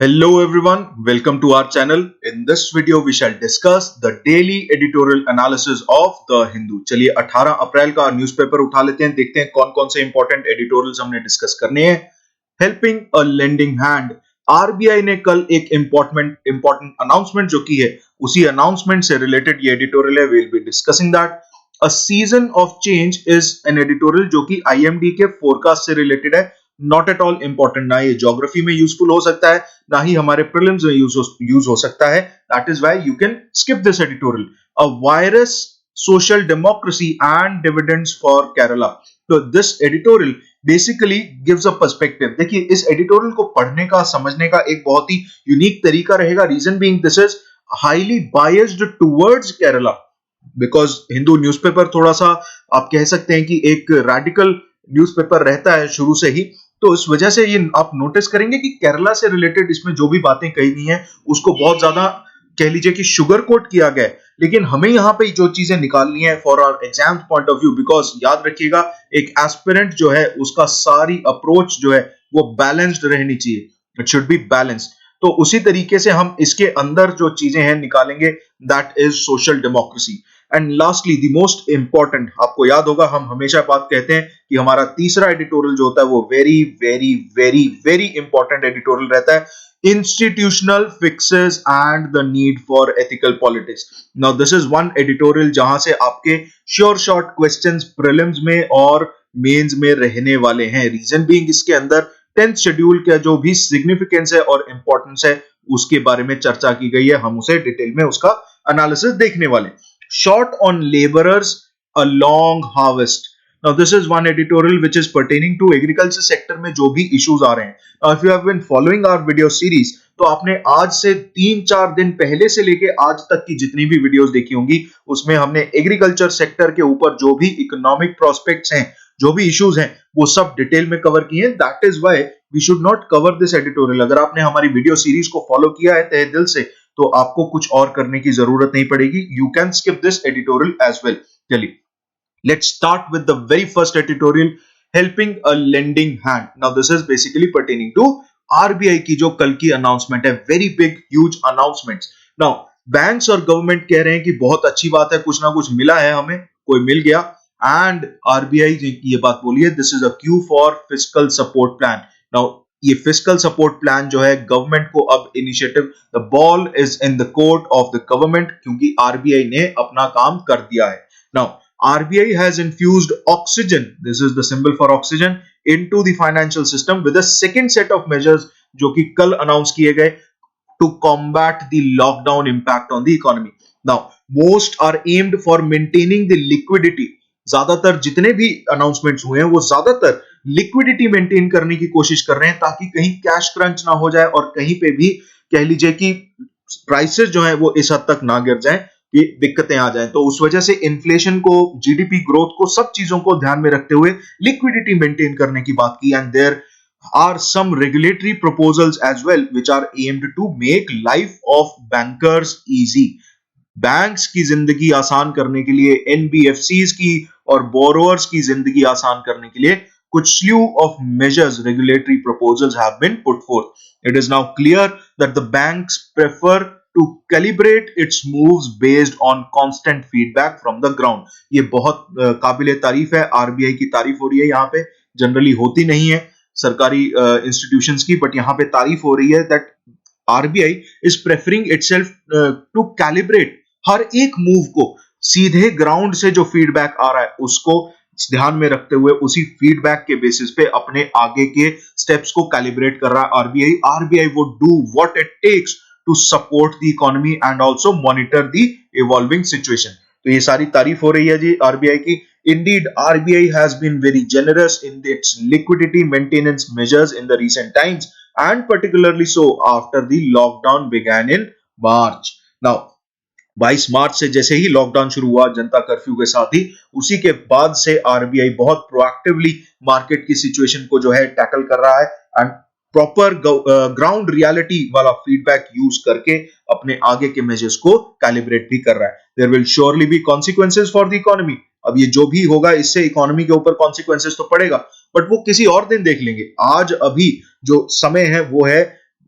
Hello everyone, welcome to our channel. In this video we shall discuss the daily editorial analysis of The Hindu. चलिए 18 अप्रैल का newspaper उठा लेते हैं, देखते हैं कौन कौन से इंपॉर्टेंट एडिटोरियल्स हमने डिस्कस करने हैं। Helping a lending hand, RBI ने कल एक इंपॉर्टेंट अनाउंसमेंट जो की है, उसी अनाउंसमेंट से रिलेटेड ये एडिटोरियल है। We will be discussing that. A season of change is an editorial जो कि आईएमडी के फोरकास्ट से रिलेटेड है। नॉट एट ऑल इंपॉर्टेंट, ना ये ज्योग्राफी में यूजफुल हो सकता है, ना ही हमारे प्रीलिम्स में यूज हो सकता है। That is why you can skip this editorial. A virus, social democracy and dividends for Kerala. तो this editorial basically gives a perspective. देखिए, इस एडिटोरियल को पढ़ने का, समझने का एक बहुत ही यूनिक तरीका रहेगा। Reason being this is highly biased towards Kerala, because Hindu newspaper थोड़ा सा आप कह सकते हैं कि एक रैडिकल न्यूज़पेपर रहता है शुरू से ही। तो इस वजह से ये आप नोटिस करेंगे कि केरला से रिलेटेड इसमें जो भी बातें कही गई हैं उसको बहुत ज्यादा कह लीजिए कि शुगर कोट किया गया है। लेकिन हमें यहाँ पे जो चीजें निकालनी है for our exam point of view, because याद रखिएगा एक एस्पिरेंट जो है उसका सारी अप्रोच जो है वो बैलेंस्ड रहनी चाहिए। It should be balanced. तो उसी तरीके से हम इसके अंदर जो चीजें हैं निकालेंगे, that is social democracy. And lastly the most important, आपको याद होगा हम हमेशा बात कहते हैं कि हमारा तीसरा एडिटोरियल जो होता है वो very very very very important editorial रहता है, institutional fixes and the need for ethical politics. Now this is one editorial जहां से आपके श्योर शॉर्ट क्वेश्चंस प्रीलिम्स में और मेंस में रहने वाले हैं। रीजन बीइंग इसके अंदर 10th शेड्यूल का जो भी सिग्निफिकेंस है और इंपॉर्टेंस है उसके बारे में चर्चा की गई है। हम उसे डिटेल में उसका एनालिसिस देखने वाले। Short on laborers, a long harvest. Now this is one editorial which is pertaining to agriculture sector में जो भी issues आ रहे हैं। Now if you have been following our video series, तो आपने आज से 3-4 दिन पहले से लेके आज तक की जितनी भी वीडियोस देखी होंगी उसमें हमने एग्रीकल्चर सेक्टर के ऊपर जो भी इकोनॉमिक प्रोस्पेक्ट्स हैं, जो भी इश्यूज हैं, वो सब डिटेल में कवर किए हैं। That is why we should not cover this editorial. अगर आपने हमारी वीडियो सीरीज को फॉलो किया है तहे दिल से, तो आपको कुछ और करने की जरूरत नहीं पड़ेगी। You can skip this editorial as well. चलिए, let's start with the very first editorial, helping a lending hand. Now this is basically pertaining to RBI की जो कल की अनाउंसमेंट है, very big huge announcement. Now banks और government कह रहे हैं कि बहुत अच्छी बात है, कुछ ना कुछ मिला है हमें, कोई मिल गया। एंड आरबीआई ये बात बोली है, this is a Q for fiscal support plan. Now ये फिस्कल सपोर्ट प्लान जो है गवर्नमेंट को अब initiative, the ball is in the court of the government, क्योंकि आरबीआई ने अपना काम कर दिया है। Now RBI has infused oxygen, this is the symbol for oxygen, into the financial system with a second set of measures जो कि कल अनाउंस किए गए to combat the lockdown impact on the economy. Now most are aimed for maintaining the liquidity. ज्यादातर जितने भी announcements हुए हैं वो ज्यादातर लिक्विडिटी मेंटेन करने की कोशिश कर रहे हैं, ताकि कहीं कैश क्रंच ना हो जाए और कहीं पे भी कह लीजिए कि प्राइसेस जो है वो इस हद तक ना गिर जाए कि दिक्कतें आ जाएं। तो उस वजह से इन्फ्लेशन को, जीडीपी ग्रोथ को, सब चीजों को ध्यान में रखते हुए लिक्विडिटी मेंटेन करने की बात की। And there are some regulatory proposals as well which are aimed to make life of bankers easy. Banks की जिंदगी आसान करने के लिए, एनबीएफसीज की और बोरोअर्स की जिंदगी आसान करने के लिए कुछ slew of measures, regulatory proposals have been put forth. It is now clear that the banks prefer to calibrate its moves based on constant feedback from the ground. ये बहुत काबिले तारीफ है, आरबीआई की तारीफ हो रही है यहाँ पे, जनरली होती नहीं है सरकारी इंस्टीट्यूशंस की, बट यहां पे तारीफ हो रही है that RBI is preferring itself to calibrate हर एक मूव को, सीधे ग्राउंड से जो फीडबैक आ रहा है उसको ध्यान में रखते हुए उसी फीडबैक के बेसिस पे अपने आगे के स्टेप्स को कैलिब्रेट कर रहा है RBI. RBI would do what it takes to support the economy and also monitor the evolving situation. तो ये सारी तारीफ हो रही है जी आरबीआई की। Indeed, RBI has been very generous in its liquidity maintenance measures in the recent times, and particularly so after the lockdown began in March. Now, 22 मार्च से जैसे ही लॉकडाउन शुरू हुआ जनता कर्फ्यू के साथ ही, उसी के बाद से आरबीआई बहुत प्रोएक्टिवली मार्केट की सिचुएशन को जो है टैकल कर रहा है एंड प्रॉपर ग्राउंड रियलिटी वाला फीडबैक यूज करके अपने आगे के मेजर्स को कैलिब्रेट भी कर रहा है। There will surely be consequences for the economy. अब ये जो भी होगा इससे इकोनॉमी के ऊपर कॉन्सिक्वेंसेस तो पड़ेगा, बट वो किसी और दिन देख लेंगे। आज अभी जो समय है वो है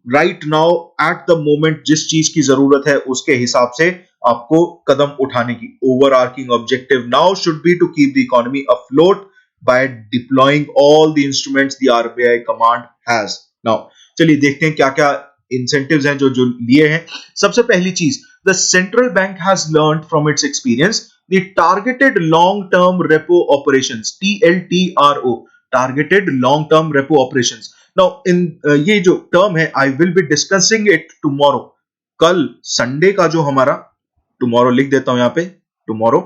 right now at the moment जिस चीज की जरूरत है उसके हिसाब से आपको कदम उठाने की। Overarching objective now should be to keep the economy afloat by deploying all the instruments the RBI command has. Now चलिए देखते हैं क्या क्या इंसेंटिव्स हैं जो जो लिए हैं। सबसे पहली चीज, the central bank has learned from its experience the targeted long term repo operations, TLTRO, targeted long term repo operations. Now in ये जो टर्म है I will be discussing it tomorrow, कल संडे का जो हमारा, टुमारो लिख देता हूं यहां पे, टुमारो।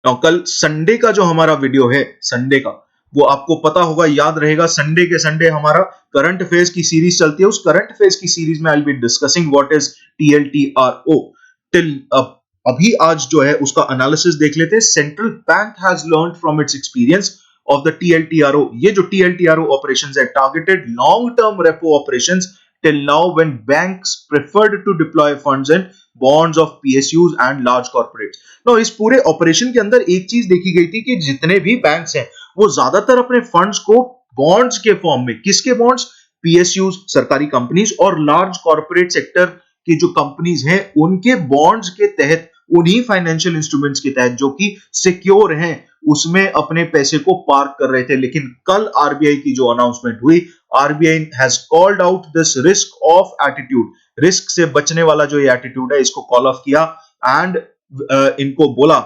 नाउ कल संडे का जो हमारा वीडियो है, संडे का, वो आपको पता होगा, याद रहेगा, संडे के संडे हमारा करंट अफेयर्स की सीरीज चलती है। उस करंट अफेयर्स की सीरीज में I will be discussing what is TLTRO till अभी आज जो है उसका एनालिसिस देख लेते हैं। Central bank has learned from its experience of the TLTRO, ये जो TLTRO ऑपरेशंस है, targeted long term repo operations, till now when banks preferred to deploy funds in bonds of PSUs and large corporates। now इस पूरे operation के अंदर एक चीज देखी गई थी कि जितने भी बैंक्स हैं वो ज्यादातर अपने फंड्स को बॉन्ड्स के फॉर्म में, किसके बॉन्ड्स, PSUs सरकारी कंपनीज, और लार्ज कॉर्पोरेट सेक्टर की जो कंपनीज हैं उनके बॉन्ड्स के तहत, उन्हीं फाइनेंशियल इंस्ट्रूमेंट्स के तहत जो कि सिक्योर हैं, उसमें अपने पैसे को पार्क कर रहे थे। लेकिन कल आरबीआई की जो अनाउंसमेंट हुई, RBI has called out this risk of attitude, risk से बचने वाला जो ये एटीट्यूड है इसको कॉल ऑफ किया, एंड इनको बोला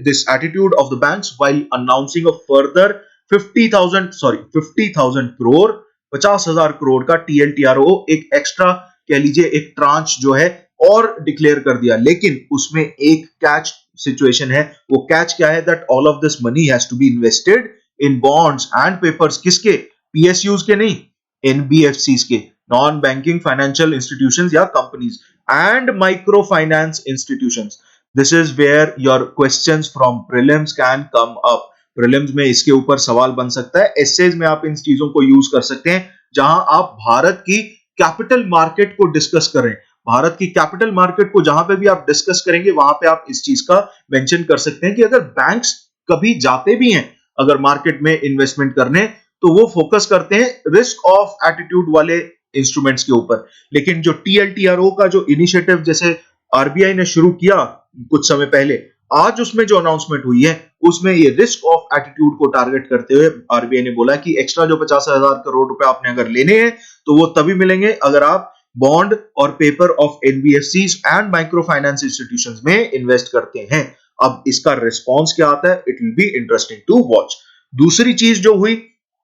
this attitude of the banks while announcing a further 50,000 crore, 50,000 crore का TLTRO, एक एक्स्ट्रा कह लीजिए एक ट्रांच जो है और डिक्लेयर कर दिया। लेकिन उसमें एक कैच सिचुएशन है, वो कैच क्या है, that all of this money has to be invested in bonds and papers, किसके, PSUs के नहीं, NBFCs के, नॉन बैंकिंग फाइनेंशियल इंस्टीट्यूशंस या companies, and micro finance institutions. This is where your questions from prelims can come up. Prelims में इसके ऊपर सवाल बन सकता है, एसेज में आप इन चीजों को यूज कर सकते हैं, जहां आप भारत की कैपिटल मार्केट को डिस्कस करें। भारत की कैपिटल मार्केट को जहां पे भी आप डिस्कस करेंगे वहां पे आप इस चीज का मेंशन कर सकते हैं कि अगर बैंक्स कभी जाते भी हैं अगर मार्केट में इन्वेस्टमेंट करने, तो वो फोकस करते हैं रिस्क ऑफ एटीट्यूड वाले इंस्ट्रूमेंट्स के ऊपर। लेकिन जो TLTRO का जो इनिशिएटिव जैसे आरबीआई ने शुरू किया कुछ समय पहले, आज उसमें जो अनाउंसमेंट हुई है उसमें ये रिस्क ऑफ एटीट्यूड को टारगेट करते हुए आरबीआई ने बोला कि एक्स्ट्रा जो 50,000 करोड़ रुपए आपने अगर लेने हैं तो वो तभी मिलेंगे अगर आप बॉन्ड और paper of NBFCs and micro finance institutions में इन्वेस्ट करते हैं। अब इसका रिस्पॉन्स क्या आता है, it will be interesting to watch. दूसरी चीज जो हुई,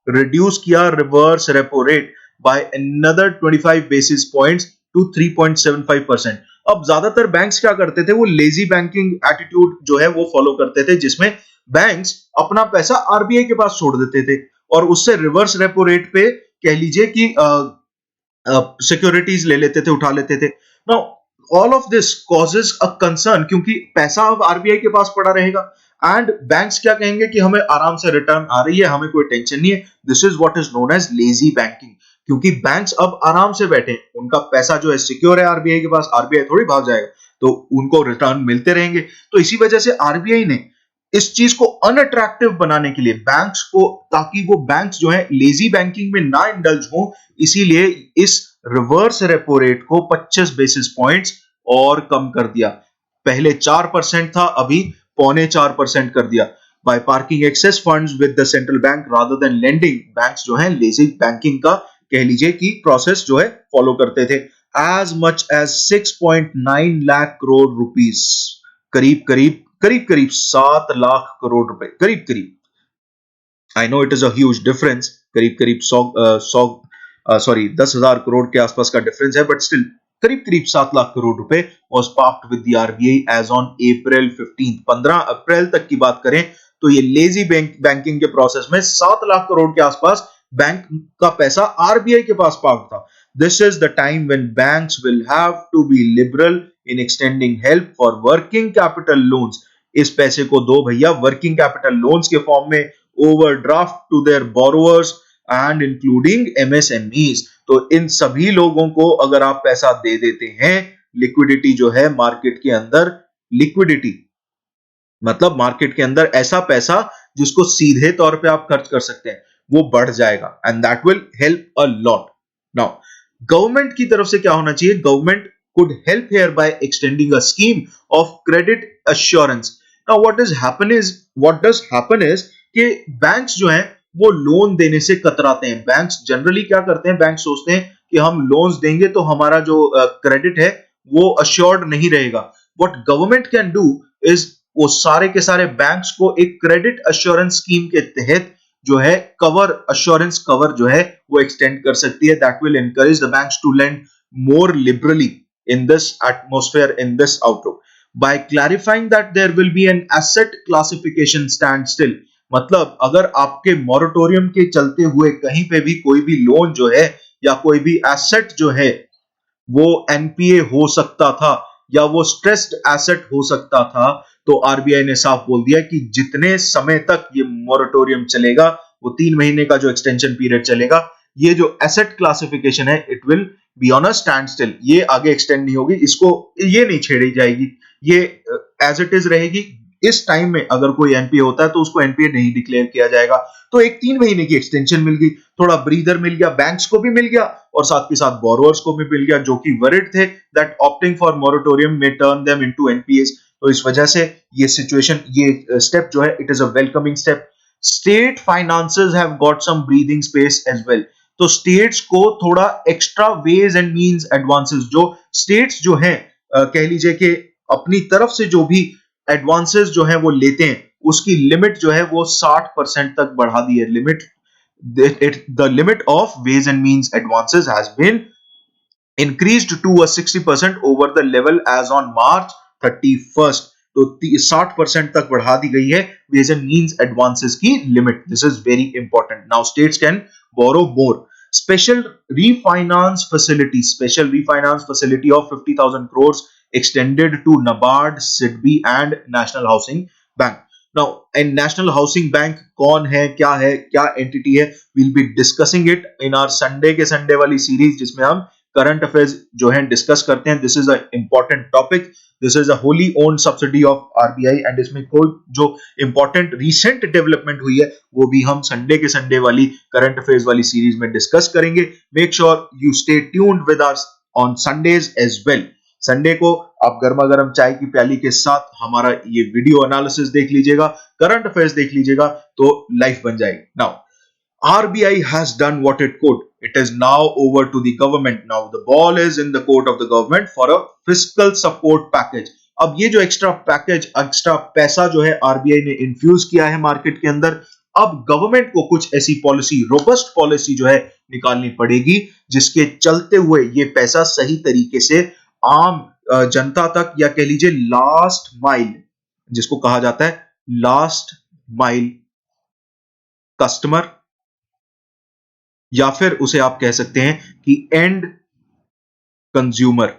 रिड्यूस किया reverse repo rate by another 25 basis points to 3.75%। अब ज्यादातर बैंक्स क्या करते थे, वो लेजी बैंकिंग एटीट्यूड जो है वो फॉलो करते थे, जिसमें बैंक्स अपना पैसा आरबीआई के पास छोड़ देते थे और उससे रिवर्स रेपो रेट पे कह लीजिए कि सिक्योरिटीज ले लेते थे, उठा लेते थे। Now all of this causes a concern, क्योंकि पैसा अब आरबीआई के पास पड़ा रहेगा एंड बैंक्स क्या कहेंगे कि हमें आराम से रिटर्न आ रही है, हमें कोई टेंशन नहीं है। This is what is known as lazy banking, क्योंकि बैंक्स अब आराम से बैठे, उनका पैसा जो है सिक्योर है आरबीआई के पास, आरबीआई थोड़ी भाग जाएगा, तो उनको रिटर्न मिलते रहेंगे। तो इसी वजह से आरबीआई ने इस चीज को अनअट्रैक्टिव बनाने के लिए बैंक्स को, ताकि वो बैंक्स जो है लेजी बैंकिंग में ना इंडल्ज हो, इसीलिए इस रिवर्स रेपो रेट को 25 बेसिस पॉइंट्स और कम कर दिया। पहले 4% था, अभी 4.25% कर दिया। By parking excess funds with the central bank rather than lending, banks जो है लेजी बैंकिंग का कह लीजिए कि प्रोसेस जो है फॉलो करते थे। As much as 6.9 lakh crore rupees, करीब करीब 7 लाख करोड़ रुपए, करीब I know it is a huge difference, करीब 10,000 करोड़ के आसपास का डिफरेंस है, बट स्टिल करीब 7 लाख करोड़ रुपए was parked with the RBI as on April 15। 15 अप्रैल तक की बात करें तो ये लेजी बैंकिंग के प्रोसेस में 7 लाख करोड़ के आसपास बैंक का पैसा आरबीआई के पास पार्क था। This is the time when banks will have to be liberal in extending help for working capital loans. इस पैसे को दो भैया वर्किंग कैपिटल लोन्स के फॉर्म में, overdraft to their borrowers and including MSMEs। तो इन सभी लोगों को अगर आप पैसा दे देते हैं, लिक्विडिटी जो है मार्केट के अंदर, लिक्विडिटी मतलब मार्केट के अंदर ऐसा पैसा जिसको सीधे तौर पे आप खर्च कर सकते हैं, वो बढ़ जाएगा and that will help a lot. Now government की तरफ से क्या होना चाहिए, government could help here by extending a scheme of credit assurance. Now what does happen is कि बैंक्स जो हैं वो लोन देने से कतराते हैं। बैंक्स जनरली क्या करते हैं, बैंक सोचते हैं कि हम लोन्स देंगे तो हमारा जो क्रेडिट है वो अश्योर्ड नहीं रहेगा। What government can do is वो सारे के सारे बैंक्स को एक क्रेडिट अश्योरेंस स्कीम के तहत जो है कवर, अश्योरेंस कवर जो है वो एक्सटेंड कर सकती है। That will encourage the banks to lend more liberally in this atmosphere, in this outlook, by clarifying that there will be an asset classification standstill. मतलब अगर आपके मोरेटोरियम के चलते हुए कहीं पे भी कोई भी लोन जो है या कोई भी एसेट जो है वो एनपीए हो सकता था या वो स्ट्रेस्ड एसेट हो सकता था, तो आरबीआई ने साफ बोल दिया कि जितने समय तक ये मोरेटोरियम चलेगा, वो 3 महीने का जो एक्सटेंशन पीरियड चलेगा, ये जो एसेट क्लासिफिकेशन है it will be on a stand still, ये आगे एक्सटेंड नहीं होगी, इसको ये नहीं छेड़ी जाएगी, ये एज इट इज रहेगी। इस टाइम में अगर कोई एनपीए होता है तो उसको एनपीए नहीं डिक्लेयर किया जाएगा। तो एक 3 महीने की एक्सटेंशन मिल गई, थोड़ा ब्रीदर मिल गया, बैंक्स को भी मिल गया और साथ के साथ बोरोअर्स को भी मिल गया जो कि वरिड थे दैट ऑप्टिंग फॉर मोरेटोरियम में टर्न देम इनटू एनपीएस। तो इस वजह से ये सिचुएशन, ये स्टेप जो है it is a welcoming step. State finances have got some breathing space as well. तो स्टेट्स को थोड़ा extra ways and means advances, जो स्टेट्स जो हैं कह लीजिए कि अपनी तरफ से जो भी एडवांसेस जो है वो लेते हैं उसकी लिमिट जो है वो 60% तक बढ़ा दी है। Limit, the limit of ways and means advances has been increased to a 60% over the level as on March 31st. तो 60% तक बढ़ा दी गई है वेज एंड मींस एडवांसेस की limit. This is very important. Now states can borrow more. Special refinance facility of 50,000 crores extended to NABARD, SIDBI and National Housing Bank. Now, and National Housing Bank कौन है, क्या entity है, we'll be discussing it in our Sunday के Sunday वाली series जिसमें हम current affairs जो है डिस्कस करते हैं। This is a important topic, this is a wholly owned subsidy of RBI and इसमें कोई जो इंपॉर्टेंट रीसेंट डेवलपमेंट हुई है वो भी हम संडे के संडे वाली करंट अफेयर्स वाली सीरीज में डिस्कस करेंगे। Make sure you stay tuned with us on Sundays as well. Sunday को आप गर्मा गर्म चाय की प्याली के साथ हमारा ये वीडियो एनालिसिस देख लीजिएगा, करंट अफेयर्स देख लीजिएगा, तो लाइफ बन जाएगी। Now RBI has done what it could. It is now over to the government. Now the ball is in the court of the government for a fiscal support package. अब ये जो extra package, extra पैसा जो है RBI ने infuse किया है market के अंदर, अब गवर्नमेंट को कुछ ऐसी पॉलिसी, रोबस्ट पॉलिसी जो है निकालनी पड़ेगी जिसके चलते हुए ये पैसा सही तरीके से आम जनता तक, या कह लीजिए लास्ट माइल, जिसको कहा जाता है लास्ट माइल कस्टमर, या फिर उसे आप कह सकते हैं कि कंज्यूमर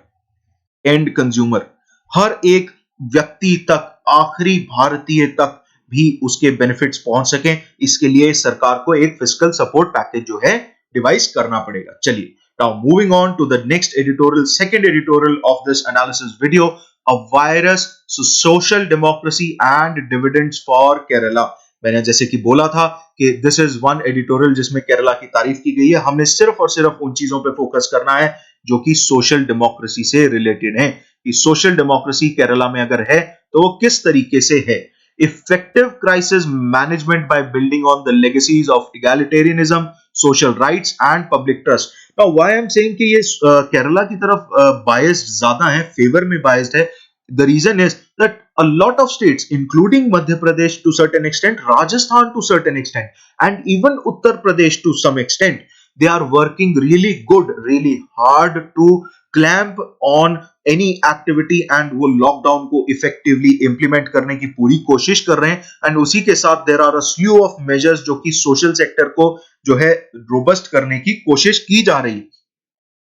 एंड कंज्यूमर, हर एक व्यक्ति तक, आखिरी भारतीय तक भी उसके बेनिफिट्स पहुंच सकें, इसके लिए सरकार को एक फिस्कल सपोर्ट पैकेज जो है डिवाइस करना पड़ेगा। चलिए, now moving on to the next editorial, second editorial of this analysis video, a virus, social democracy and dividends for Kerala. मैंने जैसे कि बोला था कि दिस इज वन एडिटोरियल जिसमें केरला की तारीफ की गई है। हमने सिर्फ और सिर्फ उन चीजों पे फोकस करना है जो कि सोशल डेमोक्रेसी से रिलेटेड है, कि सोशल डेमोक्रेसी केरला में अगर है तो वो किस तरीके से है। Effective crisis management by building on the legacies of egalitarianism, social rights and public trust. Now why I am saying कि ये केरला की तरफ बायस्ड ज्यादा है, फेवर में बायस्ड है। The reason is that a lot of states, including Madhya Pradesh to certain extent, Rajasthan to certain extent, and even Uttar Pradesh to some extent, they are working really good, really hard to clamp on any activity and वो lockdown को effectively implement करने की पूरी कोशिश कर रहे हैं। and उसी के साथ there are a slew of measures जो कि social sector को जो है robust करने की कोशिश की जा रही है,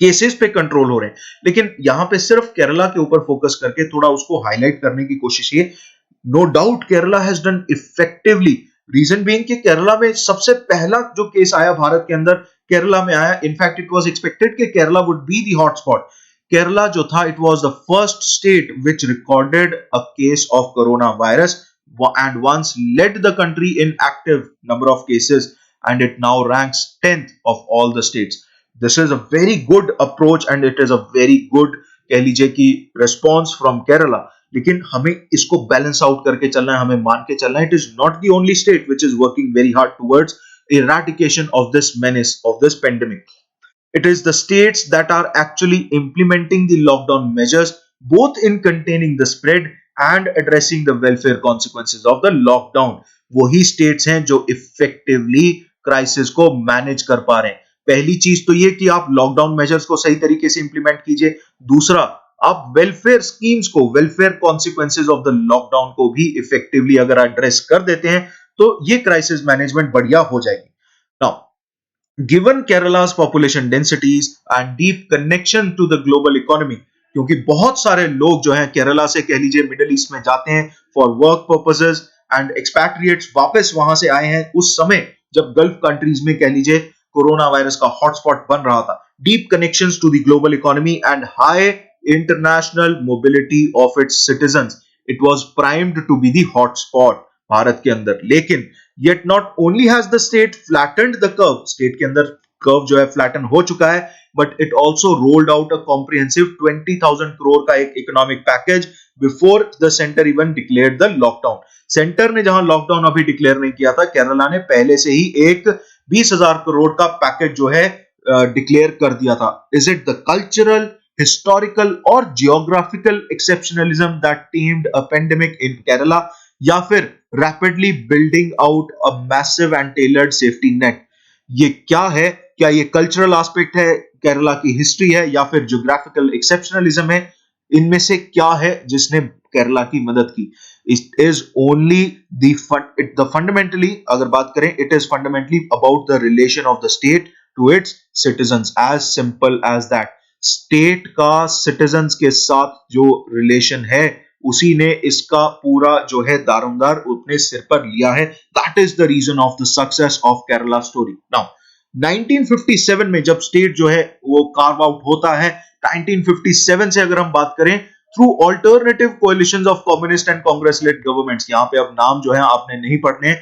केसेस पे कंट्रोल हो रहे हैं। लेकिन यहां पे सिर्फ केरला के ऊपर फोकस करके थोड़ा उसको हाईलाइट करने की कोशिश की। No doubt Kerala has done effectively, reason being कि केरला में सबसे पहला जो केस आया भारत के अंदर, केरला में आया। इनफैक्ट इट वाज एक्सपेक्टेड कि Kerala would be the hotspot. Kerala जो था, it was the first state which recorded a case of corona virus and once led the country in active number of cases, and it now ranks 10th of all the states. This is a very good approach and it is a very good, कह लीजिए कि response from Kerala. लेकिन हमें इसको balance out करके चलना है, हमें मान के चलना है it is not the only state which is working very hard towards eradication of this menace, of this pandemic. It is the states that are actually implementing the lockdown measures, both in containing the spread and addressing the welfare consequences of the lockdown. वही states हैं जो effectively crisis को manage कर पा रहे हैं। पहली चीज तो ये कि आप लॉकडाउन मेजर्स को सही तरीके से इंप्लीमेंट कीजिए। दूसरा, आप वेलफेयर स्कीम्स को, welfare consequences of the lockdown को भी इफेक्टिवली अगर एड्रेस कर देते हैं तो ये क्राइसिस मैनेजमेंट बढ़िया हो जाएगी। Now, given Kerala's population densities and deep connection to the global economy, क्योंकि बहुत सारे लोग जो हैं केरला से, कह लीजिए, मिडिल ईस्ट में जाते हैं फॉर वर्क पर्पसेस एंड एक्सपैट्रिएट्स वापस वहां से आए हैं उस समय जब गल्फ कंट्रीज में, कह लीजिए, कोरोना वायरस का हॉटस्पॉट बन रहा था। Deep connections to the global economy and high international mobility of its citizens, it was primed to be the hotspot Bharat के अंदर। लेकिन yet not only has the state flattened the curve, state के अंदर curve जो है flatten हो चुका है, but it also rolled out a comprehensive 20,000 crore का एक economic package before the center even declared the lockdown. Centre ने जहां लॉकडाउन अभी डिक्लेयर नहीं किया था, केरला ने पहले से ही एक 20,000 करोड़ का पैकेज जो है डिक्लेयर कर दिया था। Is it the cultural, historical और geographical exceptionalism that tamed a pandemic in Kerala, या फिर rapidly building out a massive and tailored safety net? ये क्या है? क्या ये कल्चरल एस्पेक्ट है, केरला की हिस्ट्री है, या फिर ज्योग्राफिकल एक्सेप्शनलिज्म है? इनमें से क्या है जिसने केरला की मदद की? It is only the fundamentally, अगर बात करें, it is fundamentally about the relation of the state to its citizens, as simple as that. State का सिटीजंस के साथ जो रिलेशन है उसी ने इसका पूरा जो है दारोमदार अपने सिर पर लिया है। That is the reason of the success of Kerala story. Now 1957 में जब स्टेट जो है वो कार्व आउट होता है, 1957 से अगर हम बात करें, through alternative coalitions of communist and Congress led governments, यहां पे अब नाम जो है आपने नहीं पढ़ने,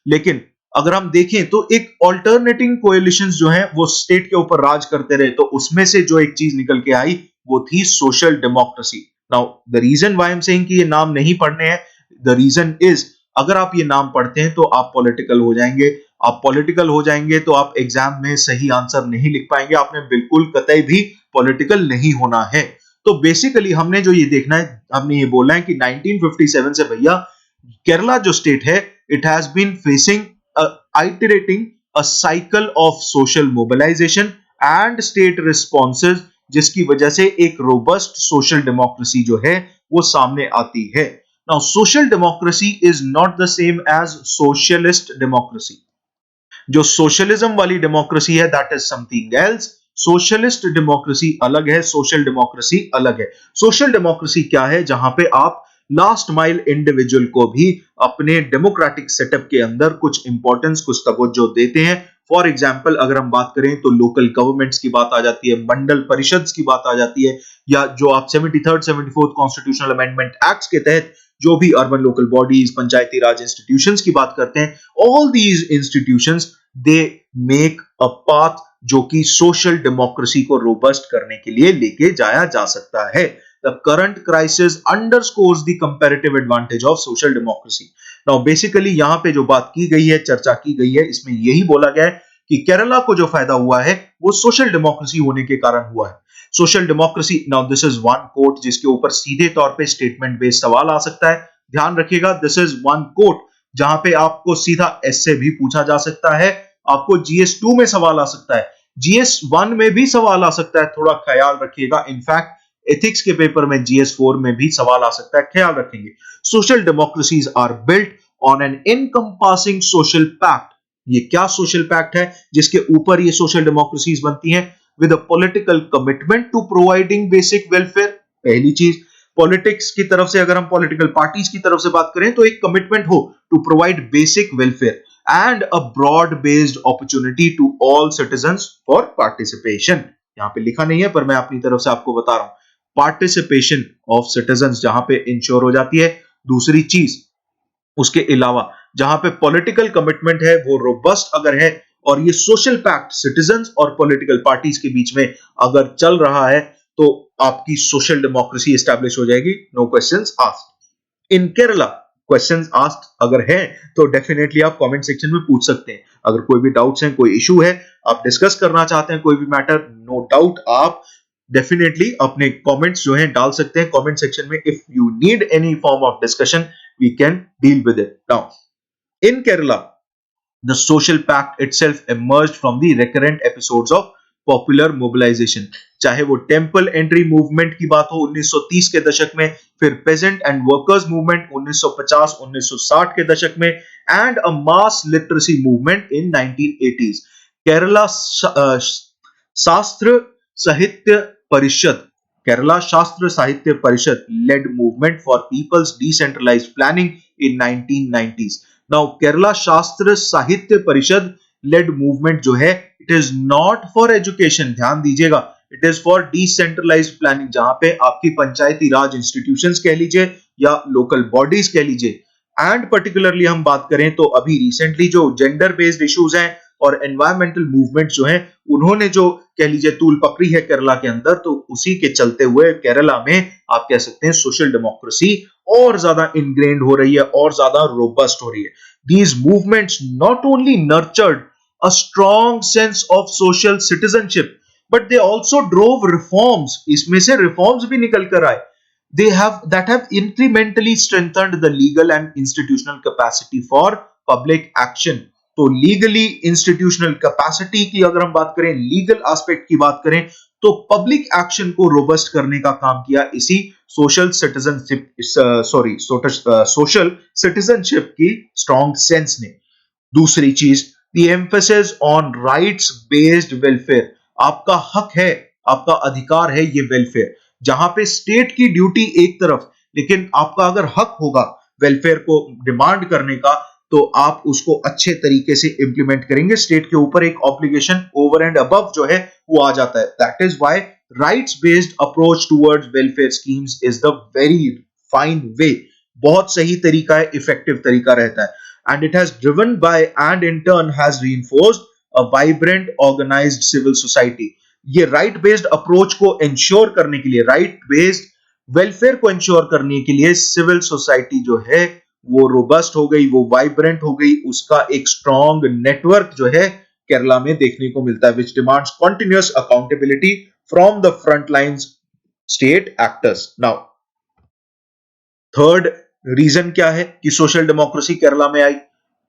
लेकिन अगर हम देखें तो एक ऑल्टरनेटिंग कोएलिशंस जो है वो स्टेट के ऊपर राज करते रहे, तो उसमें से जो एक चीज निकल के आई वो थी social democracy. Now the reason why I am saying कि ये नाम नहीं पढ़ने हैं, द रीजन इज, अगर आप ये नाम पढ़ते हैं तो आप पॉलिटिकल हो जाएंगे। आप पॉलिटिकल हो जाएंगे तो आप एग्जाम में सही आंसर नहीं लिख पाएंगे। आपने बिल्कुल कतई भी पॉलिटिकल नहीं होना है। तो बेसिकली हमने जो ये देखना है, हमने ये बोलना है कि 1957 से भैया केरला जो स्टेट है, it has been facing iterating a cycle of social mobilization and state responses, जिसकी वजह से एक रोबस्ट सोशल डेमोक्रेसी जो है वो सामने आती है। Now social democracy is not the same as socialist democracy. जो सोशलिज्म वाली डेमोक्रेसी है that is something else. Socialist democracy अलग है, सोशल डेमोक्रेसी अलग है। सोशल डेमोक्रेसी क्या है? जहां पे आप लास्ट माइल इंडिविजुअल को भी अपने डेमोक्रेटिक सेटअप के अंदर कुछ इंपॉर्टेंस, कुछ तवज्जो देते हैं। फॉर एग्जाम्पल अगर हम बात करें तो लोकल गवर्नमेंट्स की बात आ जाती है, मंडल परिषद की बात आ जाती है, या जो आप 73rd 74th constitutional amendment act के तहत जो भी अर्बन लोकल बॉडीज, पंचायती राज इंस्टीट्यूशंस की बात करते हैं, all these institutions they make a path जो कि सोशल डेमोक्रेसी को रोबस्ट करने के लिए लेके जाया जा सकता है। The current crisis underscores the comparative advantage of social democracy. Now basically यहाँ पे जो बात की गई है, चर्चा की गई है, इसमें यही बोला गया है कि केरला को जो फायदा हुआ है वो सोशल डेमोक्रेसी होने के कारण हुआ है। Social democracy, now this is one quote जिसके ऊपर सीधे तौर पे स्टेटमेंट बेस्ड सवाल आ सकता है। ध्यान रखिएगा, दिस इज वन कोट जहां पे आपको सीधा एसए भी पूछा जा सकता है, आपको जीएस 2 में सवाल आ सकता है, जीएस 1 में भी सवाल आ सकता है, थोड़ा ख्याल रखिएगा। इनफैक्ट एथिक्स के पेपर में जीएस 4 में भी सवाल आ सकता है, ख्याल रखेंगे। Social democracies are built on an encompassing social pact. ये क्या सोशल पैक्ट है जिसके ऊपर ये सोशल डेमोक्रेसीज बनती हैं? With a political commitment to providing basic welfare. पहली चीज, पॉलिटिक्स की तरफ से अगर हम पॉलिटिकल पार्टीज की तरफ से बात करें तो एक कमिटमेंट हो to provide basic welfare and a broad based opportunity to all citizens for participation. यहां पे लिखा नहीं है पर मैं अपनी तरफ से आपको बता रहा हूं, पार्टिसिपेशन ऑफ सिटीजंस जहां पे इंश्योर हो जाती है। दूसरी चीज, उसके अलावा जहां पे पॉलिटिकल कमिटमेंट है वो रोबस्ट अगर है और ये सोशल पैक्ट सिटीजन्स और पॉलिटिकल पार्टीज के बीच में अगर चल रहा है तो आपकी सोशल डेमोक्रेसी एस्टैब्लिश हो जाएगी, नो क्वेश्चंस आस्क्ड। इन केरला क्वेश्चंस आस्क्ड अगर है तो डेफिनेटली आप कमेंट सेक्शन में पूछ सकते हैं। अगर कोई भी डाउट्स हैं, कोई इशू है, आप डिस्कस करना चाहते हैं कोई भी मैटर, नो डाउट आप डेफिनेटली अपने कमेंट्स जो हैं डाल सकते हैं कमेंट सेक्शन में। If you need any form of discussion we can deal with it. Now in Kerala the social pact itself emerged from the recurrent episodes of popular mobilization। चाहे वो टेम्पल एंट्री मूवमेंट की बात हो 1930 के दशक में, फिर पेजेंट एंड वर्कर्स मूवमेंट 1950-1960 के दशक में, and a mass literacy movement in 1980s। Kerala Shastra Sahitya परिषद केरला शास्त्र साहित्य परिषद led movement for people's decentralized planning in 1990s। Now Kerala Shastra Sahitya Parishad led movement जो है it is not for education, ध्यान दीजिएगा, it is for decentralized planning, जहां पे आपकी पंचायती राज इंस्टीट्यूशंस कह लीजिए या लोकल बॉडीज कह लीजिए। एंड पर्टिकुलरली हम बात करें तो अभी रिसेंटली जो जेंडर बेस्ड इश्यूज हैं और एनवायरमेंटल मूवमेंट जो है उन्होंने जो कह लीजिए तूल पकड़ी है केरला के अंदर, तो उसी के चलते हुए केरला में आप कह सकते हैं सोशल डेमोक्रेसी और ज्यादा इनग्रेन्ड हो रही है और ज्यादा रोबस्ट हो रही है। These movements not only nurtured a strong sense of social citizenship, but they also drove reforms। इसमें से reforms भी निकल कर आए। That have incrementally strengthened the legal and institutional capacity for public action। तो लीगली इंस्टीट्यूशनल कैपेसिटी की अगर हम बात करें, लीगल एस्पेक्ट की बात करें, तो पब्लिक एक्शन को रोबस्ट करने का काम किया इसी सोशल सिटीजनशिप की स्ट्रॉन्ग सेंस ने। दूसरी चीज, the emphasis on rights based welfare. आपका हक है, आपका अधिकार है ये वेलफेयर, जहां पे स्टेट की ड्यूटी एक तरफ, लेकिन आपका अगर हक होगा वेलफेयर को डिमांड करने का तो आप उसको अच्छे तरीके से इंप्लीमेंट करेंगे। स्टेट के ऊपर एक ऑब्लिगेशन ओवर एंड अबव जो है वो आ जाता है। That is why rights based approach towards welfare schemes is the very fine way. बहुत सही तरीका है, इफेक्टिव तरीका रहता है। And it has driven by and in turn has reinforced a vibrant organized civil society. ये राइट बेस्ड अप्रोच को ensure करने के लिए, राइट बेस्ड वेलफेयर को इंश्योर करने के लिए सिविल सोसाइटी जो है वो रोबस्ट हो गई, वो वाइब्रेंट हो गई, उसका एक स्ट्रॉन्ग नेटवर्क जो है केरला में देखने को मिलता है, which demands continuous accountability from the front lines state actors. Now third reason क्या है कि सोशल डेमोक्रेसी केरला में आई?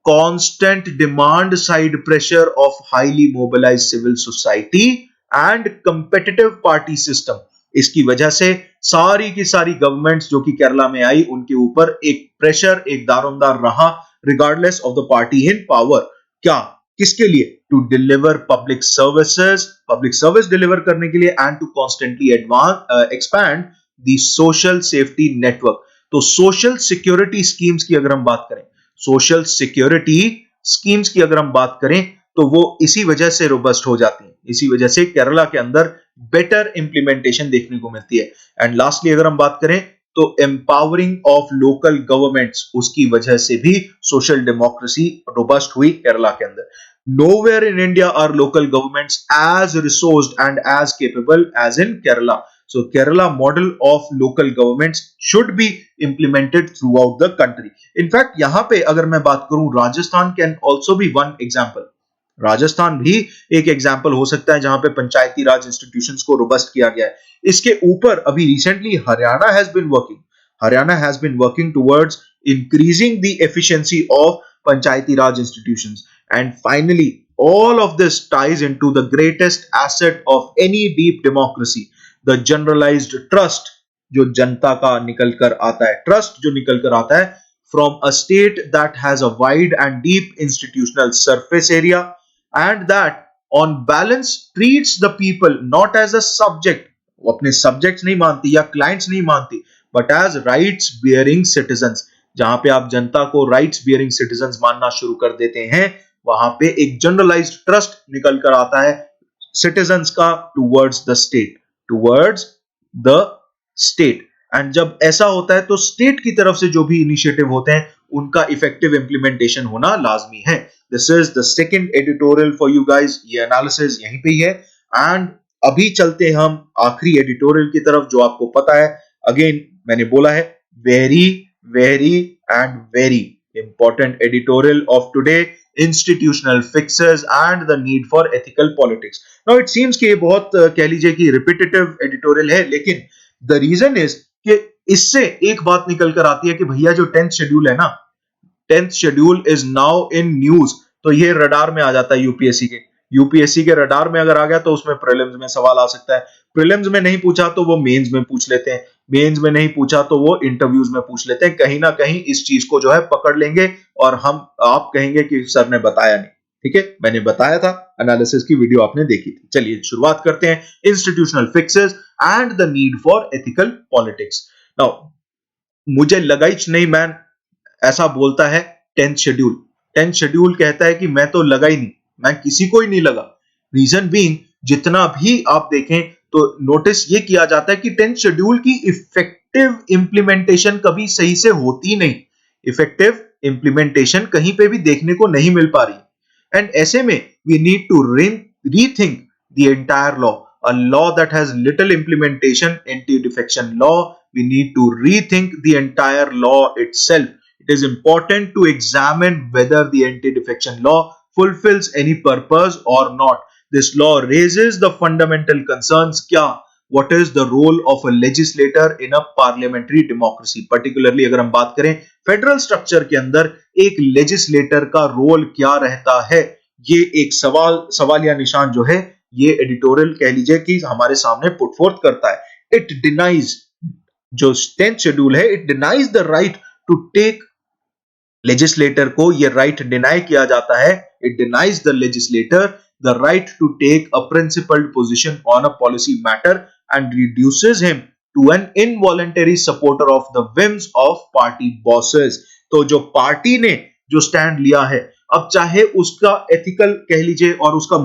Constant demand side pressure of highly mobilized civil society and competitive party system. इसकी वजह से सारी की सारी गवर्नमेंट्स जो कि केरला में आई उनके ऊपर एक प्रेशर, एक दारोमदार रहा, regardless of the party in power. क्या, किसके लिए? To deliver public services, public service deliver करने के लिए, and to constantly expand the social safety network. तो सोशल सिक्योरिटी स्कीम्स की अगर हम बात करें, सोशल सिक्योरिटी स्कीम्स की अगर हम बात करें तो वो इसी वजह से रोबस्ट हो जाती है, इसी वजह से केरला के अंदर बेटर इंप्लीमेंटेशन देखने को मिलती है। एंड लास्टली अगर हम बात करें तो एम्पावरिंग ऑफ लोकल गवर्नमेंट्स, उसकी वजह से भी सोशल डेमोक्रेसी रोबस्ट हुई केरला के अंदर। Nowhere in India are local governments as resourced and as capable as in Kerala. So Kerala model of local governments should be implemented throughout the country. In fact, यहाँ पे अगर मैं बात करूं, Rajasthan can also be one example। Rajasthan भी एक example हो सकता है जहां पे पंचायती राज इंस्टीट्यूशंस को रोबस्ट किया गया है। इसके ऊपर अभी recently Haryana has been working towards increasing the efficiency of Panchayati Raj institutions. And finally all of this ties into the greatest asset of any deep democracy, the generalized trust जो जनता का निकल कर आता है, ट्रस्ट जो निकल कर आता है from a state that has a wide and deep institutional surface area and that on balance treats the people not as a subject, वो अपने सब्जेक्ट्स नहीं मानती या क्लाइंट्स नहीं मानती, but as rights bearing citizens। जहां पे आप जनता को राइट्स बियरिंग सिटीजंस मानना शुरू कर देते हैं, वहां पे एक जनरलाइज्ड ट्रस्ट निकल कर आता है सिटीजंस का टुवर्ड्स द स्टेट। एंड जब ऐसा होता है तो स्टेट की तरफ से जो भी इनिशिएटिव होते हैं उनका इफेक्टिव इंप्लीमेंटेशन होना लाजमी है। This is the second editorial for you guys, ये एनालिसिस यहीं पे ही है। एंड अभी चलते हैं हम आखिरी एडिटोरियल की तरफ, जो आपको पता है, अगेन मैंने बोला है, very very and very important editorial of today, institutional fixes and the need for ethical politics. Now it seems कि ये बहुत कह लीजिए कि रिपीटेटिव एडिटोरियल है, लेकिन द रीजन इज कि इससे एक बात निकल कर आती है कि भैया जो 10th शेड्यूल है ना, 10th schedule is now in news. तो ये रडार में आ जाता है यूपीएससी के रडार में अगर आ गया तो उसमें प्रीलिम्स में सवाल आ सकता है। प्रीलिम्स में नहीं पूछा तो वो मेंस में पूछ लेते हैं, मेंस में नहीं पूछा तो वो इंटरव्यूज में पूछ लेते हैं। कहीं ना कहीं इस चीज को जो है पकड़ लेंगे और आप कहेंगे कि सर ने बताया नहीं। ठीक है, मैंने बताया था, एनालिसिस की वीडियो आपने देखी थी। चलिए शुरुआत करते हैं, institutional fixes and the need for ethical politics. Now मुझे लगा ही नहीं, मैन ऐसा बोलता है 10th शेड्यूल कहता है कि मैं तो लगा ही नहीं, मैं किसी को ही नहीं लगा। रीजन बीइंग, जितना भी आप देखें तो नोटिस ये किया जाता है कि 10th शेड्यूल की इफेक्टिव इंप्लीमेंटेशन कभी सही से होती नहीं, इफेक्टिव इंप्लीमेंटेशन कहीं पे भी देखने को नहीं मिल पा रही। एंड ऐसे में we need to rethink the entire law, a law that has little implementation, anti-defection law. We need to rethink the entire law itself. It is important to examine whether the anti-defection law fulfills any purpose or not. This law raises the fundamental concerns. क्या? What is the role of a legislator in a parliamentary democracy? Particularly अगर हम बात करें federal structure के अंदर एक legislator का role क्या रहता है, ये एक सवालिया निशान जो है ये एडिटोरियल कह लीजिए कि हमारे सामने पुट फोर्थ करता है। इट डिनाइज, जो 10th शेड्यूल है, it denies the right to take, legislator को ये राइट डिनाई किया जाता है। It denies the legislator the right to take a principled position on a policy matter and reduces him to an involuntary supporter of the whims of party bosses. तो जो party ने जो stand लिया है, अब चाहे उसका एथिकल कह लीजिए और उसका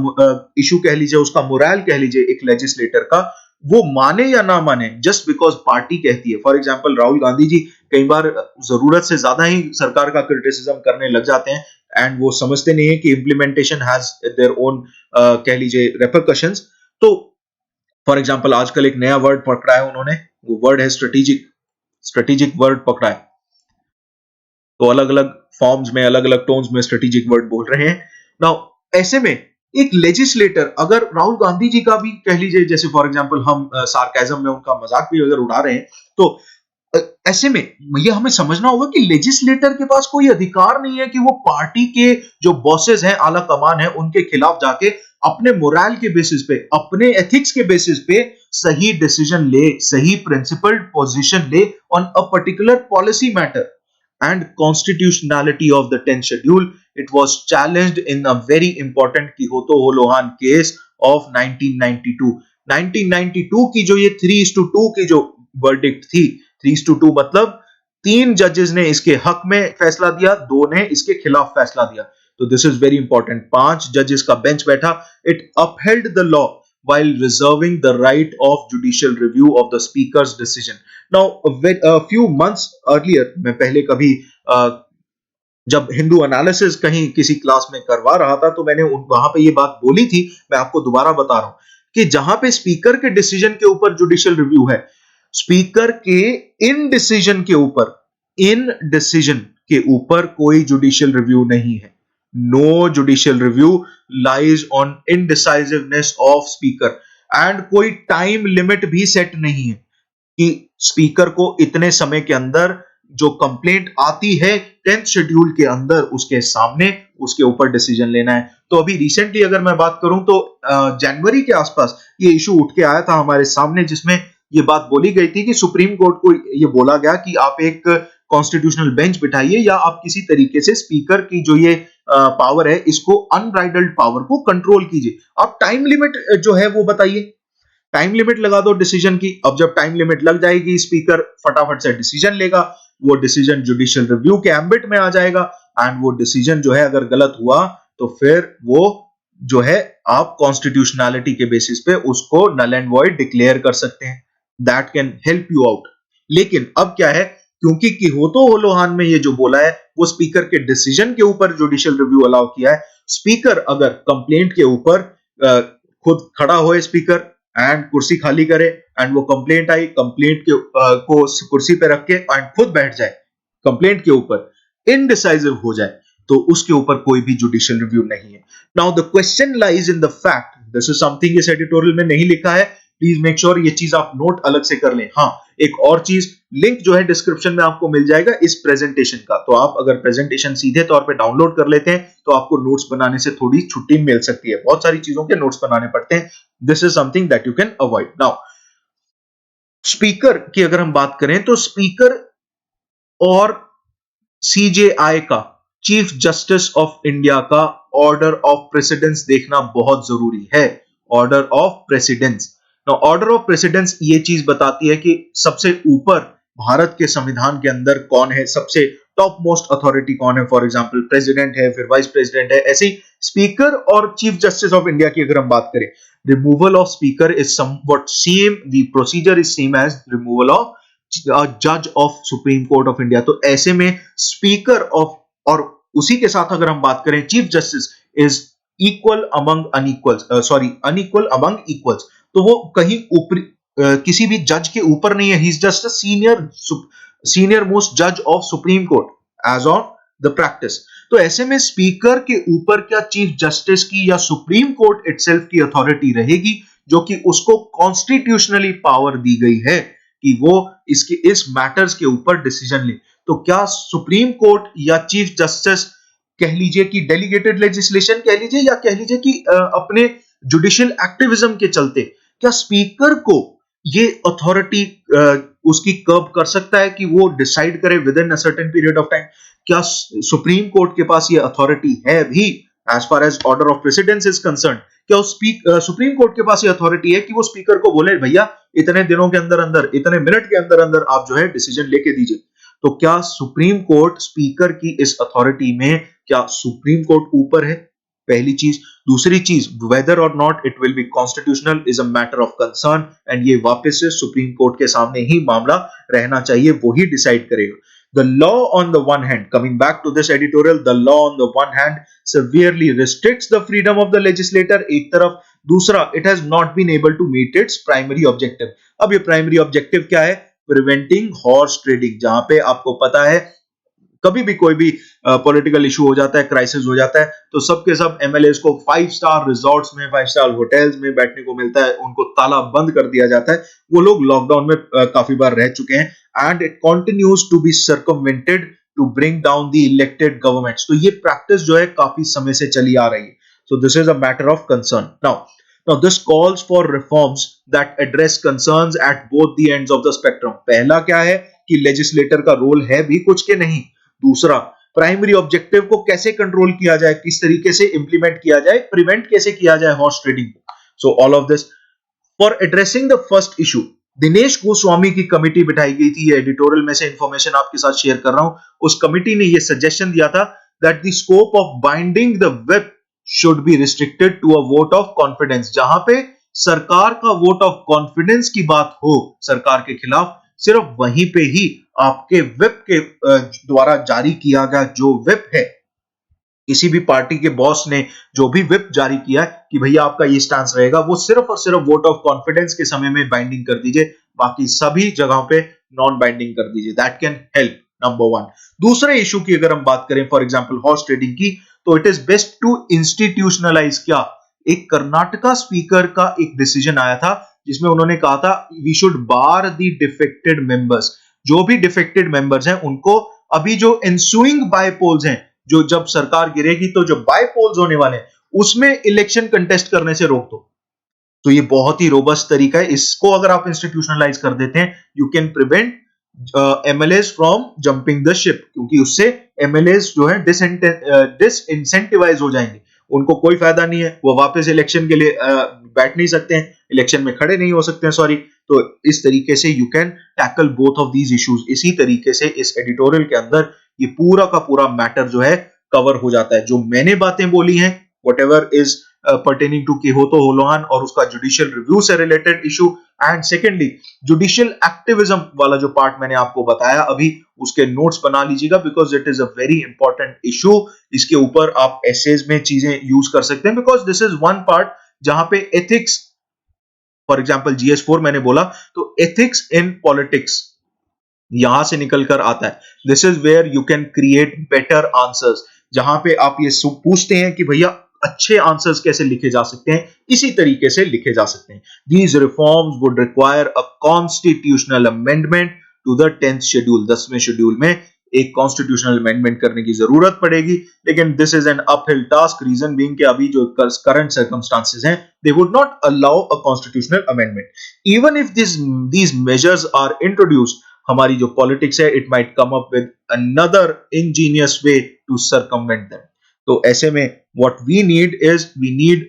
इशू कह लीजिए, उसका मोरल कह लीजिए एक लेजिस्लेटर का, वो माने या ना माने, जस्ट बिकॉज पार्टी कहती है। फॉर एग्जांपल राहुल गांधी जी कई बार जरूरत से ज्यादा ही सरकार का क्रिटिसिज्म करने लग जाते हैं एंड वो समझते नहीं है कि इंप्लीमेंटेशन हैज देयर ओन कह लीजिए रेपरकशंस। तो फॉर एग्जांपल आजकल एक नया वर्ड पकड़ा है उन्होंने, वो वर्ड है स्ट्रेटेजिक वर्ड पकड़ा है। तो अलग अलग फॉर्म्स में, अलग अलग टोन्स में स्ट्रेटेजिक वर्ड बोल रहे हैं। नाउ ऐसे में एक लेजिस्लेटर, अगर राहुल गांधी जी का भी कह लीजिए, जैसे फॉर एग्जांपल हम सार्केज्म में उनका मजाक भी अगर उड़ा रहे हैं, तो ऐसे में ये हमें समझना होगा कि लेजिस्लेटर के पास कोई अधिकार नहीं है कि वो पार्टी के जो बॉसेस हैं, आला कमान है, उनके खिलाफ जाके अपने मोरल के बेसिस पे, अपने एथिक्स के बेसिस पे सही डिसीजन ले, सही प्रिंसिपल्ड पोजीशन ले on a particular policy matter. And constitutionality of the 10th schedule, it was challenged in a very important Kyoto Holohan case of 1992। 1992 की जो ये 3:2 की जो वर्डिक्ट थी, 3:2 मतलब 3 जजेस ने इसके हक में फैसला दिया, 2 ने इसके खिलाफ फैसला दिया। तो दिस इज वेरी इंपॉर्टेंट, 5 जजेस का बेंच बैठा। It upheld the law while reserving the right of judicial review of the speaker's decision. Now, a few months earlier, मैं पहले कभी जब हिंदू एनालिसिस कहीं किसी क्लास में करवा रहा था तो मैंने वहां पे ये बात बोली थी, मैं आपको दोबारा बता रहा हूं कि जहां पे स्पीकर के डिसीजन के ऊपर जुडिशियल रिव्यू है, स्पीकर के इन डिसीजन के ऊपर कोई जुडिशियल रिव्यू नहीं है। No judicial review lies on indecisiveness of speaker and कोई टाइम लिमिट भी सेट नहीं है कि स्पीकर को इतने समय के अंदर जो कंप्लेंट आती है 10th शेड्यूल के अंदर उसके सामने उसके ऊपर डिसीजन लेना है। तो अभी रिसेंटली अगर मैं बात करूं तो जनवरी के आसपास ये इशू उठ के आया था हमारे सामने, जिसमें ये बात बोली गई थी कि सुप्रीम कोर्ट को ये बोला गया कि आप एक कॉन्स्टिट्यूशनल बेंच बिठाइए या आप किसी तरीके से स्पीकर की जो ये पावर है, इसको अनब्राइडल्ड पावर को कंट्रोल कीजिए। आप टाइम लिमिट जो है वो बताइए, टाइम लिमिट लगा दो डिसीजन की। अब जब टाइम लिमिट लग जाएगी, स्पीकर फटाफट से डिसीजन लेगा, वो डिसीजन जुडिशियल रिव्यू के एम्बिट में आ जाएगा एंड वो डिसीजन जो है अगर गलत हुआ तो फिर वो जो है आप कॉन्स्टिट्यूशनैलिटी के बेसिस पे उसको नल एंड वॉइड डिक्लेयर कर सकते हैं। That can help you out. लेकिन अब क्या है, क्योंकि किहोतो ओलोहान में ये जो बोला है वो स्पीकर के डिसीजन के ऊपर जुडिशियल रिव्यू अलाउ किया है। स्पीकर अगर कंप्लेंट के ऊपर खुद खड़ा होए स्पीकर एंड कुर्सी खाली करे एंड वो कंप्लेंट आई, कंप्लेंट के को कुर्सी पे रख के एंड खुद बैठ जाए कंप्लेंट के ऊपर, इनडिसाइसिव हो जाए, तो उसके ऊपर कोई भी जुडिशियल रिव्यू नहीं है। Now the question lies in the fact, this is something इस एडिटोरियल में नहीं लिखा है, प्लीज मेक श्योर ये चीज आप नोट अलग से कर लें। हाँ, एक और चीज, लिंक जो है डिस्क्रिप्शन में आपको मिल जाएगा इस प्रेजेंटेशन का, तो आप अगर प्रेजेंटेशन सीधे तौर पे डाउनलोड कर लेते हैं तो आपको नोट्स बनाने से थोड़ी छुट्टी मिल सकती है। बहुत सारी चीजों के नोट्स बनाने पड़ते हैं, this is something that you can avoid. Now speaker की अगर हम बात करें तो स्पीकर और सीजेआई का, चीफ जस्टिस ऑफ इंडिया का ऑर्डर ऑफ प्रेसिडेंस देखना बहुत जरूरी है। Order of precedence, order of precedence ये चीज बताती है कि सबसे ऊपर भारत के संविधान के अंदर कौन है, सबसे टॉप मोस्ट अथॉरिटी कौन है। फॉर एग्जांपल प्रेसिडेंट है, फिर वाइस प्रेसिडेंट है, ऐसे ही स्पीकर और चीफ जस्टिस ऑफ इंडिया की अगर हम बात करें, removal of speaker is somewhat same, the procedure is same as removal of जज of supreme court of India. तो ऐसे में स्पीकर ऑफ और उसी के साथ अगर हम बात करें chief justice is equal among unequals, sorry unequal among equals, तो वो कहीं ऊपर किसी भी जज के ऊपर नहीं है, he is just a senior most जज of supreme court as on the practice. तो ऐसे में स्पीकर के ऊपर क्या चीफ जस्टिस की या सुप्रीम कोर्ट इटसेल्फ की अथॉरिटी रहेगी, जो कि उसको कॉन्स्टिट्यूशनली पावर दी गई है कि वो इसके इस मैटर्स के ऊपर डिसीजन ले। तो क्या सुप्रीम कोर्ट या चीफ जस्टिस, कह लीजिए कि डेलीगेटेड लेजिस्लेशन कह लीजिए या कह लीजिए कि अपने जुडिशियल एक्टिविज्म के चलते, क्या स्पीकर को ये अथॉरिटी उसकी कर्ब कर सकता है कि वो डिसाइड करे within a certain period of time? क्या सुप्रीम कोर्ट के पास ये अथॉरिटी है भी as far as order of precedence is concern? क्या सुप्रीम कोर्ट के पास ये अथॉरिटी है कि वो स्पीकर को बोले भैया इतने दिनों के अंदर अंदर, इतने मिनट के अंदर अंदर आप जो है डिसीजन लेके दीजिए? तो क्या सुप्रीम कोर्ट स्पीकर की इस अथॉरिटी में, क्या सुप्रीम कोर्ट ऊपर है? पहली चीज। दूसरी चीज, वेदर और not it will B constitutional is a matter of concern, and ये वापस से सुप्रीम कोर्ट के सामने ही मामला रहना चाहिए, वो ही डिसाइड करेगा। The law on the one hand, coming back to this editorial, the law on the one hand severely restricts the freedom of the legislator एक तरफ, दूसरा it has not been able to meet its primary objective। अब ये primary objective क्या है? Preventing horse trading, जहां पे आपको पता है कभी भी कोई भी पॉलिटिकल इशू हो जाता है, क्राइसिस हो जाता है, तो सबके सब एमएलएस को 5 स्टार रिजॉर्ट्स में, 5 स्टार होटल्स में बैठने को मिलता है, उनको ताला बंद कर दिया जाता है। वो लोग लॉकडाउन में काफी बार रह चुके हैं, and it continues to be circumvented to bring down the elected governments. तो ये प्रैक्टिस जो है काफी समय से चली आ रही है। So this is a matter of concern. Now this calls for reforms that address concerns at both the ends of the spectrum। पहला क्या है कि लेजिस्लेटर का रोल है भी कुछ के नहीं। दूसरा, प्राइमरी ऑब्जेक्टिव को कैसे कंट्रोल किया जाए, किस तरीके से इंप्लीमेंट किया जाए, प्रिवेंट कैसे किया जाए हॉर्स ट्रेडिंग को। So all of this for addressing the first issue, Dinesh Goswami की कमिटी बिठाई गई थी। ये एडिटोरियल में से इंफॉर्मेशन आपके साथ शेयर कर रहा हूं। उस कमिटी ने ये सजेशन दिया था that the scope of binding the whip should be restricted to a vote of confidence. जहां पे सरकार का वोट ऑफ कॉन्फिडेंस की बात हो सरकार के खिलाफ, सिर्फ वहीं पे ही आपके व्हिप के द्वारा जारी किया गया जो व्हिप है, किसी भी पार्टी के बॉस ने जो भी व्हिप जारी किया है कि भैया आपका ये स्टैंस रहेगा, वो सिर्फ और सिर्फ वोट ऑफ कॉन्फिडेंस के समय में बाइंडिंग कर दीजिए, बाकी सभी जगहों पे नॉन बाइंडिंग कर दीजिए। That can help, number one. दूसरे इशू की अगर हम बात करें, फॉर एग्जांपल हॉर्स ट्रेडिंग की, तो it is best to institutionalize. क्या एक कर्नाटका स्पीकर का एक डिसीजन आया था जिसमें उन्होंने कहा था we should bar the defected members. जो भी डिफेक्टेड मेंबर्स हैं उनको अभी जो एंसुइंग बाय पोल्स हैं, जो जब सरकार गिरेगी तो जो बाय पोल्स होने वाले हैं उसमें इलेक्शन कंटेस्ट करने से रोक दो। तो ये बहुत ही रोबस्ट तरीका है। इसको अगर आप इंस्टीट्यूशनलाइज कर देते हैं, you can prevent MLAs from jumping the ship, क्योंकि उससे एमएलएस जो है डिसइंसेंटिवाइज हो जाएंगे, उनको कोई फायदा नहीं है, वो वापस इलेक्शन के लिए बैठ नहीं सकते हैं, इलेक्शन में खड़े नहीं हो सकते हैं, सॉरी। तो इस तरीके से you can tackle both of these issues. इसी तरीके से इस एडिटोरियल के अंदर ये पूरा का पूरा मैटर जो है कवर हो जाता है। जो मैंने बातें बोली हैं, whatever is pertaining to Kihoto Hollohan और उसका जुडिशियल रिव्यू से related issue, and secondly judicial activism वाला जो पार्ट मैंने आपको बताया अभी, उसके नोट्स बना लीजिएगा because it is a very important issue. इसके ऊपर आप एसेज में चीजें यूज कर सकते हैं because this is one part जहां पे एथिक्स, फॉर एग्जाम्पल GS4 मैंने बोला, तो एथिक्स इन पॉलिटिक्स यहां से निकल कर आता है। This is where you can create better answers, जहां पे आप ये पूछते हैं कि भैया अच्छे आंसर्स कैसे लिखे जा सकते हैं, इसी तरीके से लिखे जा सकते हैं। These reforms would require a constitutional amendment to the 10th schedule. 10वें शेड्यूल में एक कॉन्स्टिट्यूशनल अमेंडमेंट करने की जरूरत पड़ेगी, लेकिन this is an uphill task, reason being कि अभी जो करंट सर्कमस्टांसेस हैं they would not allow a constitutional amendment. Even if these measures are introduced, हमारी जो पॉलिटिक्स है it might come up with another ingenious way to circumvent them. तो ऐसे में what we need is we need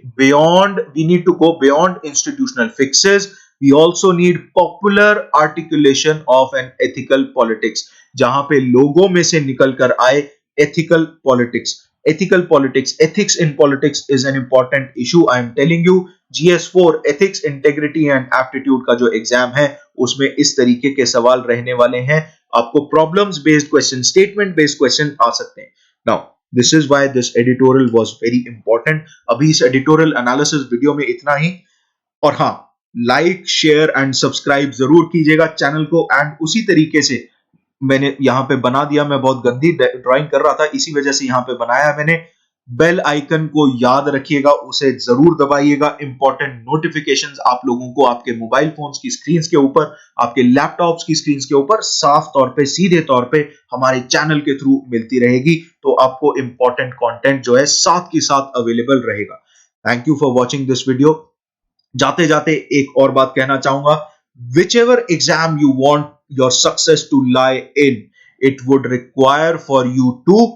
to go beyond institutional fixes. We also need popular articulation of an ethical politics, जहां पे लोगों में से निकल कर आए ethical politics. Ethical politics, ethics in politics is an important issue. I am telling you, GS4 ethics, integrity and aptitude का जो एग्जाम है उसमें इस तरीके के सवाल रहने वाले हैं। आपको problems based question, statement based question आ सकते हैं। Now this is why this editorial was very important. अभी इस एडिटोरियल एनालिसिस वीडियो में इतना ही, और हाँ, लाइक शेयर एंड सब्सक्राइब जरूर कीजिएगा चैनल को। एंड उसी तरीके से मैंने यहां पे बना दिया, मैं बहुत गंदी ड्राइंग कर रहा था इसी वजह से यहां पे बनाया मैंने, बेल आइकन को याद रखिएगा, उसे जरूर दबाइएगा। इंपॉर्टेंट नोटिफिकेशंस आप लोगों को आपके मोबाइल फोन्स की स्क्रीन के ऊपर, आपके लैपटॉप्स की स्क्रीन के ऊपर साफ तौर पे, सीधे तौर पे हमारे चैनल के थ्रू मिलती रहेगी, तो आपको इंपॉर्टेंट कंटेंट जो है साथ के साथ अवेलेबल रहेगा। Thank you for watching this video. जाते जाते एक और बात कहना चाहूंगा, whichever exam you want your success to lie in, it would require for you to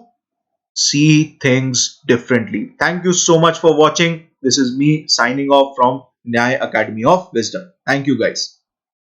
see things differently. Thank you so much for watching. This is me signing off from Nyaya Academy of Wisdom. Thank you guys.